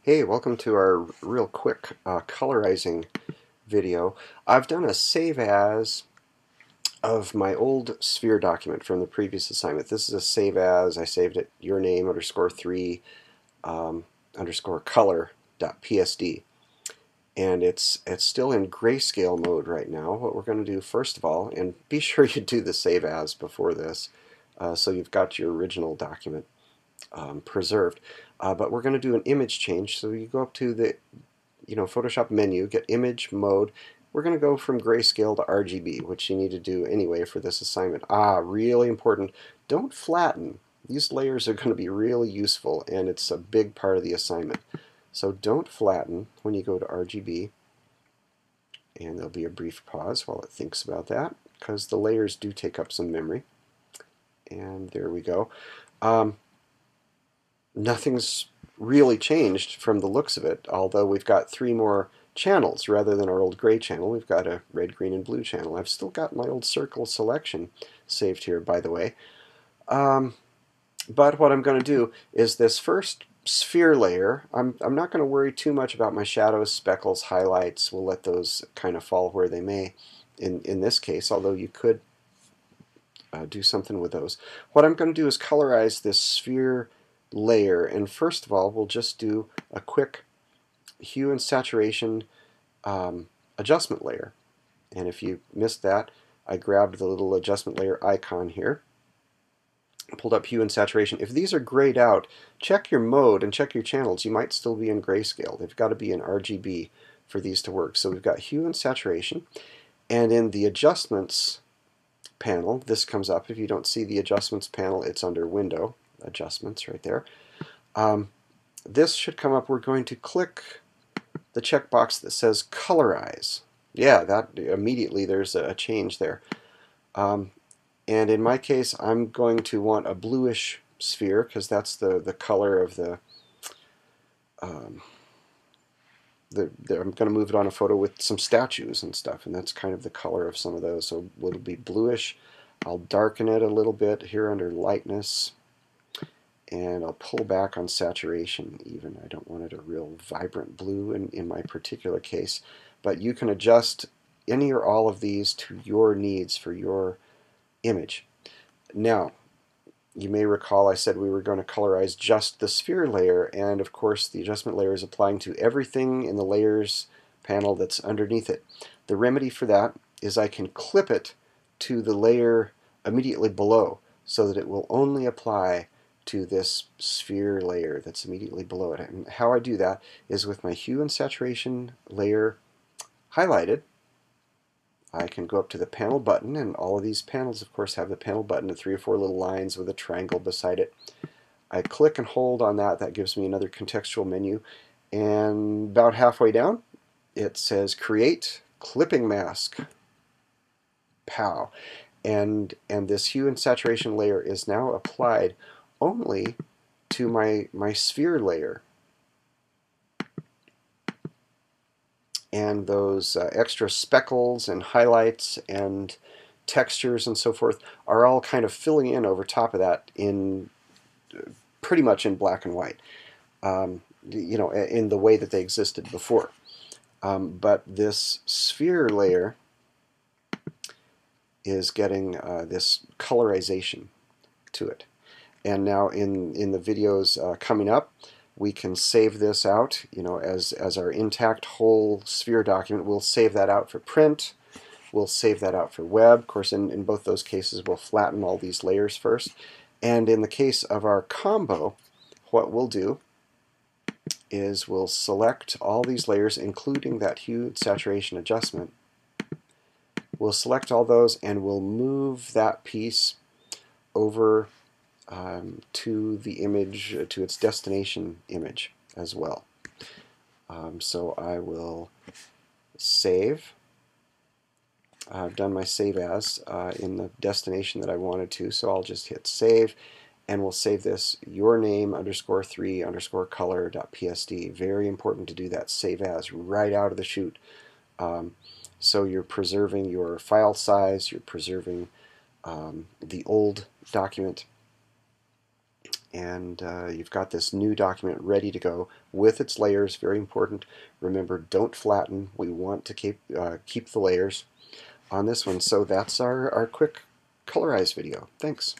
Hey, welcome to our real quick colorizing video. I've done a save as of my old sphere document from the previous assignment. This is a save as. I saved it your name _3 underscore color.psd. And it's still in grayscale mode right now. What we're going to do first of all, and be sure you do the save as before this, so you've got your original document preserved. But we're going to do an image change. So you go up to the Photoshop menu, get image mode. We're going to go from grayscale to RGB, which you need to do anyway for this assignment. Really important. Don't flatten. These layers are going to be really useful, and it's a big part of the assignment. So don't flatten when you go to RGB. And there'll be a brief pause while it thinks about that, because the layers do take up some memory. And there we go. Nothing's really changed from the looks of it, although we've got 3 more channels rather than our old gray channel. We've got a red, green, and blue channel. I've still got my old circle selection saved here, by the way. But what I'm going to do is this first sphere layer, I'm not going to worry too much about my shadows, speckles, highlights. We'll let those kind of fall where they may in this case, although you could do something with those. What I'm going to do is colorize this sphere layer, and first of all we'll just do a quick hue and saturation adjustment layer. And if you missed that, I grabbed the little adjustment layer icon here, pulled up hue and saturation. If these are grayed out, check your mode and check your channels. You might still be in grayscale. They've got to be in RGB for these to work. So we've got hue and saturation, and in the adjustments panel, this comes up. If you don't see the adjustments panel, it's under window adjustments right there. This should come up. We're going to click the checkbox that says colorize. Yeah, that immediately there's a change there. And in my case, I'm going to want a bluish sphere because that's the color of I'm going to move it on a photo with some statues and stuff, and that's kind of the color of some of those. So it'll be bluish. I'll darken it a little bit here under lightness, and I'll pull back on saturation even. I don't want it a real vibrant blue in my particular case, but you can adjust any or all of these to your needs for your image. Now, you may recall I said we were going to colorize just the sphere layer, and of course the adjustment layer is applying to everything in the layers panel that's underneath it. The remedy for that is I can clip it to the layer immediately below so that it will only apply to this sphere layer that's immediately below it. And how I do that is with my hue and saturation layer highlighted. I can go up to the panel button, and all of these panels of course have the panel button and 3 or 4 little lines with a triangle beside it. I click and hold on that. That gives me another contextual menu, and about halfway down it says create clipping mask. Pow. And this hue and saturation layer is now applied only to my sphere layer. And those extra speckles and highlights and textures and so forth are all kind of filling in over top of that in pretty much in black and white, in the way that they existed before. But this sphere layer is getting this colorization to it. And now in the videos coming up, we can save this out, as our intact whole sphere document. We'll save that out for print. We'll save that out for web. Of course, in both those cases, we'll flatten all these layers first. And in the case of our combo, what we'll do is we'll select all these layers, including that hue saturation adjustment. We'll select all those, and we'll move that piece over to the image, to its destination image as well. So I will save. I've done my save as in the destination that I wanted to, so I'll just hit save, and we'll save this your name _3 color.psd. Very important to do that save as right out of the chute. So you're preserving your file size, you're preserving the old document, and you've got this new document ready to go with its layers. Very important. Remember, don't flatten. We want to keep the layers on this one. So that's our quick colorize video. Thanks.